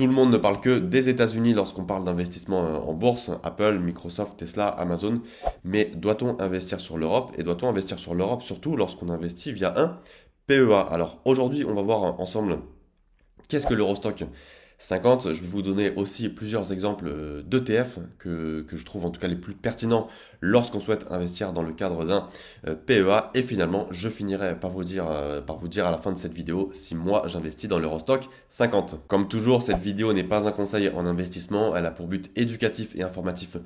Tout le monde ne parle que des États-Unis lorsqu'on parle d'investissement en bourse, Apple, Microsoft, Tesla, Amazon. Mais doit-on investir sur l'Europe? Et doit-on investir sur l'Europe surtout lorsqu'on investit via un PEA? Alors aujourd'hui, on va voir ensemble qu'est-ce que l'Eurostock 50. Je vais vous donner aussi plusieurs exemples d'ETF que je trouve en tout cas les plus pertinents lorsqu'on souhaite investir dans le cadre d'un PEA. Et finalement, je finirai par vous dire à la fin de cette vidéo si moi j'investis dans l'Eurostock 50. Comme toujours, cette vidéo n'est pas un conseil en investissement, elle a pour but éducatif et informatif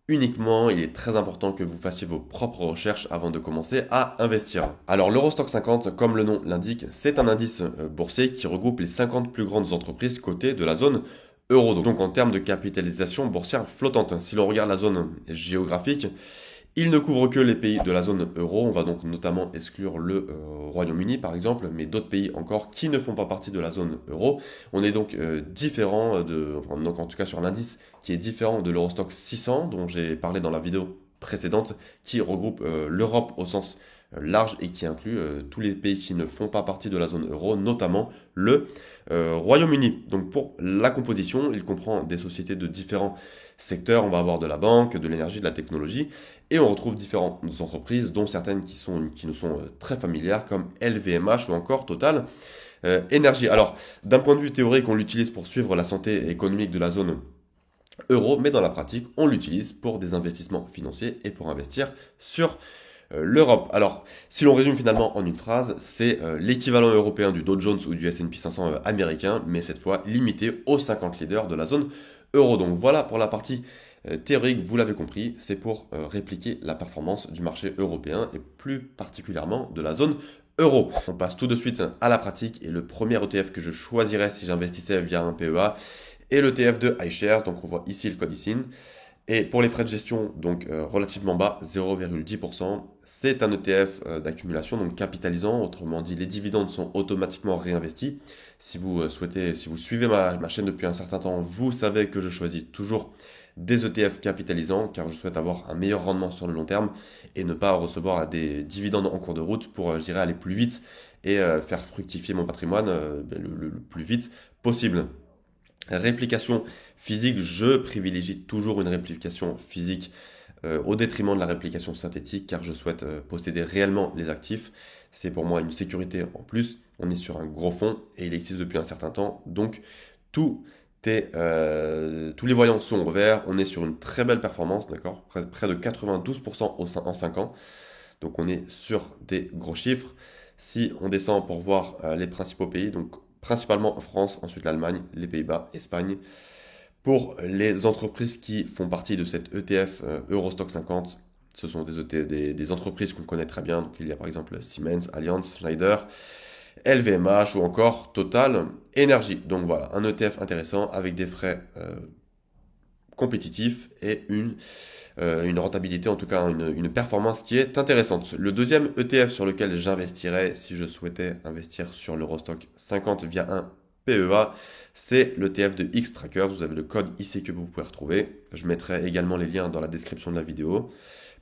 uniquement. Il est très important que vous fassiez vos propres recherches avant de commencer à investir. Alors l'Eurostock 50, comme le nom l'indique, c'est un indice boursier qui regroupe les 50 plus grandes entreprises cotées de la zone euro. Donc en termes de capitalisation boursière flottante, si l'on regarde la zone géographique, il ne couvre que les pays de la zone euro. On va donc notamment exclure le Royaume-Uni par exemple, mais d'autres pays encore qui ne font pas partie de la zone euro. On est donc différent donc en tout cas sur l'indice qui est différent de l'Eurostock 600 dont j'ai parlé dans la vidéo précédente, qui regroupe l'Europe au sens large et qui inclut tous les pays qui ne font pas partie de la zone euro, notamment le Royaume-Uni. Donc pour la composition, il comprend des sociétés de différents secteurs. On va avoir de la banque, de l'énergie, de la technologie, et on retrouve différentes entreprises, dont certaines qui nous sont très familières, comme LVMH ou encore Total Énergie. Alors, d'un point de vue théorique, on l'utilise pour suivre la santé économique de la zone euro, mais dans la pratique, on l'utilise pour des investissements financiers et pour investir sur l'Europe. Alors, si l'on résume finalement en une phrase, c'est l'équivalent européen du Dow Jones ou du S&P 500 américain, mais cette fois limité aux 50 leaders de la zone euro. Donc voilà pour la partie théorique, vous l'avez compris, c'est pour répliquer la performance du marché européen et plus particulièrement de la zone euro. On passe tout de suite à la pratique et le premier ETF que je choisirais si j'investissais via un PEA est l'ETF de iShares. Donc on voit ici le code ISIN. Et pour les frais de gestion, donc relativement bas, 0,10%, c'est un ETF d'accumulation, donc capitalisant, autrement dit, les dividendes sont automatiquement réinvestis. Si vous suivez ma chaîne depuis un certain temps, vous savez que je choisis toujours des ETF capitalisants, car je souhaite avoir un meilleur rendement sur le long terme et ne pas recevoir des dividendes en cours de route pour, je dirais, aller plus vite et faire fructifier mon patrimoine le plus vite possible. Réplication physique, je privilégie toujours une réplication physique au détriment de la réplication synthétique car je souhaite posséder réellement les actifs. C'est pour moi une sécurité en plus. On est sur un gros fonds et il existe depuis un certain temps. Donc tous les voyants sont au vert. On est sur une très belle performance, d'accord? Près de 92% en 5 ans. Donc on est sur des gros chiffres. Si on descend pour voir les principaux pays, donc principalement France, ensuite l'Allemagne, les Pays-Bas, Espagne. Pour les entreprises qui font partie de cette ETF Eurostock 50, ce sont des entreprises qu'on connaît très bien. Donc il y a par exemple Siemens, Allianz, Schneider, LVMH ou encore Total Énergie. Donc voilà, un ETF intéressant avec des frais compétitifs et une rentabilité, en tout cas une performance qui est intéressante. Le deuxième ETF sur lequel j'investirais si je souhaitais investir sur l'Eurostock 50 via un PEA, c'est l'ETF de Xtrackers. Vous avez le code IC que vous pouvez retrouver. Je mettrai également les liens dans la description de la vidéo.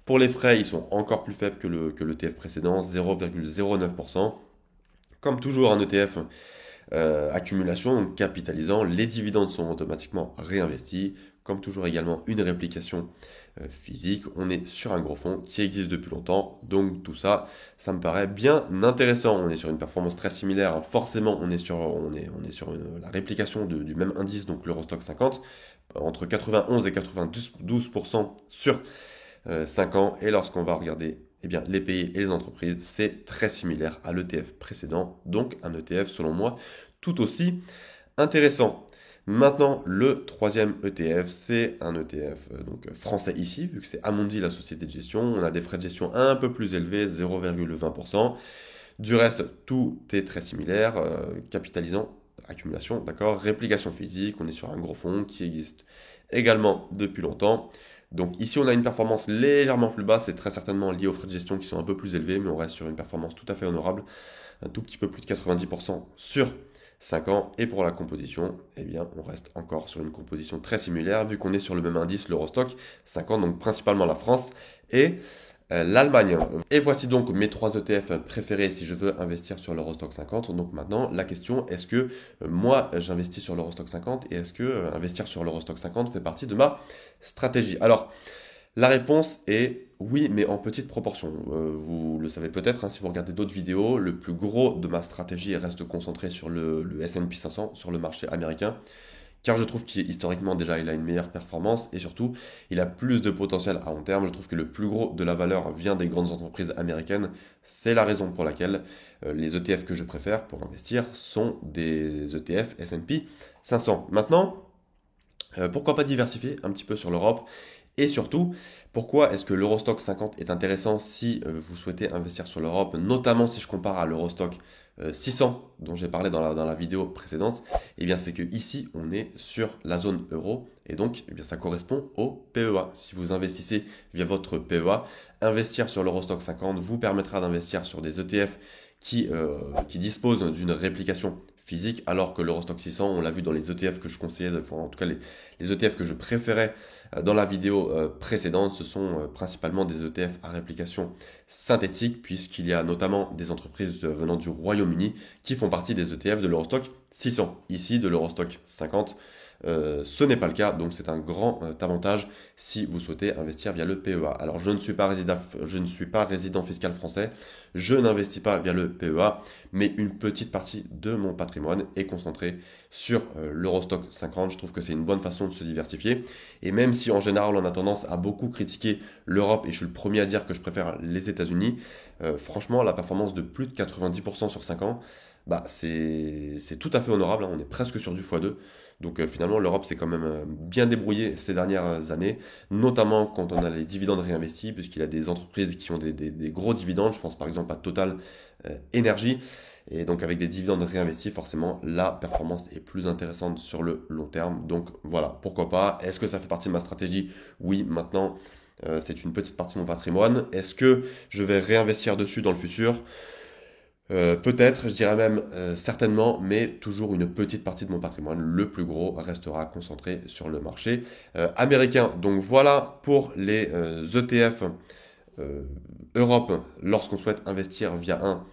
Pour les frais, ils sont encore plus faibles que l'ETF précédent, 0,09%. Comme toujours, un ETF accumulation, donc capitalisant, les dividendes sont automatiquement réinvestis. Comme toujours également une réplication physique, on est sur un gros fonds qui existe depuis longtemps, donc tout ça, ça me paraît bien intéressant. On est sur une performance très similaire, forcément on est sur la réplication du même indice, donc l'Eurostock 50, entre 91 et 92% sur 5 ans, et lorsqu'on va regarder eh bien, les pays et les entreprises, c'est très similaire à l'ETF précédent, donc un ETF selon moi tout aussi intéressant. Maintenant, le troisième ETF, c'est un ETF donc français ici, vu que c'est Amundi, la société de gestion. On a des frais de gestion un peu plus élevés, 0,20%. Du reste, tout est très similaire, capitalisant, accumulation, d'accord, réplication physique, on est sur un gros fonds qui existe également depuis longtemps. Donc ici, on a une performance légèrement plus basse, c'est très certainement lié aux frais de gestion qui sont un peu plus élevés, mais on reste sur une performance tout à fait honorable, un tout petit peu plus de 90% sur 5 ans. Et pour la composition, eh bien, on reste encore sur une composition très similaire, vu qu'on est sur le même indice, l'Eurostock 50, donc principalement la France et l'Allemagne. Et voici donc mes 3 ETF préférés si je veux investir sur l'Eurostock 50. Donc maintenant, la question, est-ce que moi, j'investis sur l'Eurostock 50 et est-ce que investir sur l'Eurostock 50 fait partie de ma stratégie? Alors, la réponse est oui, mais en petite proportion. Vous le savez peut-être, hein, si vous regardez d'autres vidéos, le plus gros de ma stratégie reste concentré sur le S&P 500, sur le marché américain, car je trouve qu'historiquement déjà il a une meilleure performance et surtout il a plus de potentiel à long terme. Je trouve que le plus gros de la valeur vient des grandes entreprises américaines. C'est la raison pour laquelle les ETF que je préfère pour investir sont des ETF S&P 500. Maintenant, pourquoi pas diversifier un petit peu sur l'Europe? Et surtout, pourquoi est-ce que l'Eurostock 50 est intéressant si vous souhaitez investir sur l'Europe, notamment si je compare à l'Eurostock 600 dont j'ai parlé dans la vidéo précédente? Eh bien, c'est que ici, on est sur la zone euro et donc, eh bien, ça correspond au PEA. Si vous investissez via votre PEA, investir sur l'Eurostock 50 vous permettra d'investir sur des ETF qui disposent d'une réplication physique, alors que l'Eurostock 600, on l'a vu dans les ETF que je conseillais, enfin, en tout cas les ETF que je préférais dans la vidéo précédente, ce sont principalement des ETF à réplication synthétique, puisqu'il y a notamment des entreprises venant du Royaume-Uni qui font partie des ETF de l'Eurostock 600. Ici, de l'Eurostock 50, ce n'est pas le cas, donc c'est un grand avantage si vous souhaitez investir via le PEA. Alors je ne suis pas résident fiscal français, je n'investis pas via le PEA, mais une petite partie de mon patrimoine est concentrée sur l'Eurostock 50. Je trouve que c'est une bonne façon de se diversifier. Et même si en général on a tendance à beaucoup critiquer l'Europe, et je suis le premier à dire que je préfère les États-Unis, franchement la performance de plus de 90% sur 5 ans, bah, c'est tout à fait honorable, hein. On est presque sur du x2. Donc finalement, l'Europe s'est quand même bien débrouillée ces dernières années, notamment quand on a les dividendes réinvestis, puisqu'il y a des entreprises qui ont des gros dividendes. Je pense par exemple à Total Energy. Et donc avec des dividendes réinvestis, forcément, la performance est plus intéressante sur le long terme. Donc voilà, pourquoi pas. Est-ce que ça fait partie de ma stratégie? Oui, maintenant, c'est une petite partie de mon patrimoine. Est-ce que je vais réinvestir dessus dans le futur? Peut-être, je dirais même certainement, mais toujours une petite partie de mon patrimoine. Le plus gros restera concentré sur le marché américain. Donc voilà pour les ETF Europe lorsqu'on souhaite investir via un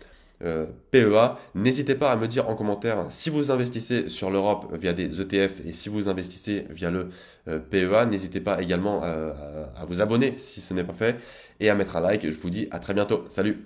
PEA. N'hésitez pas à me dire en commentaire si vous investissez sur l'Europe via des ETF et si vous investissez via le PEA. N'hésitez pas également à vous abonner si ce n'est pas fait et à mettre un like. Je vous dis à très bientôt. Salut!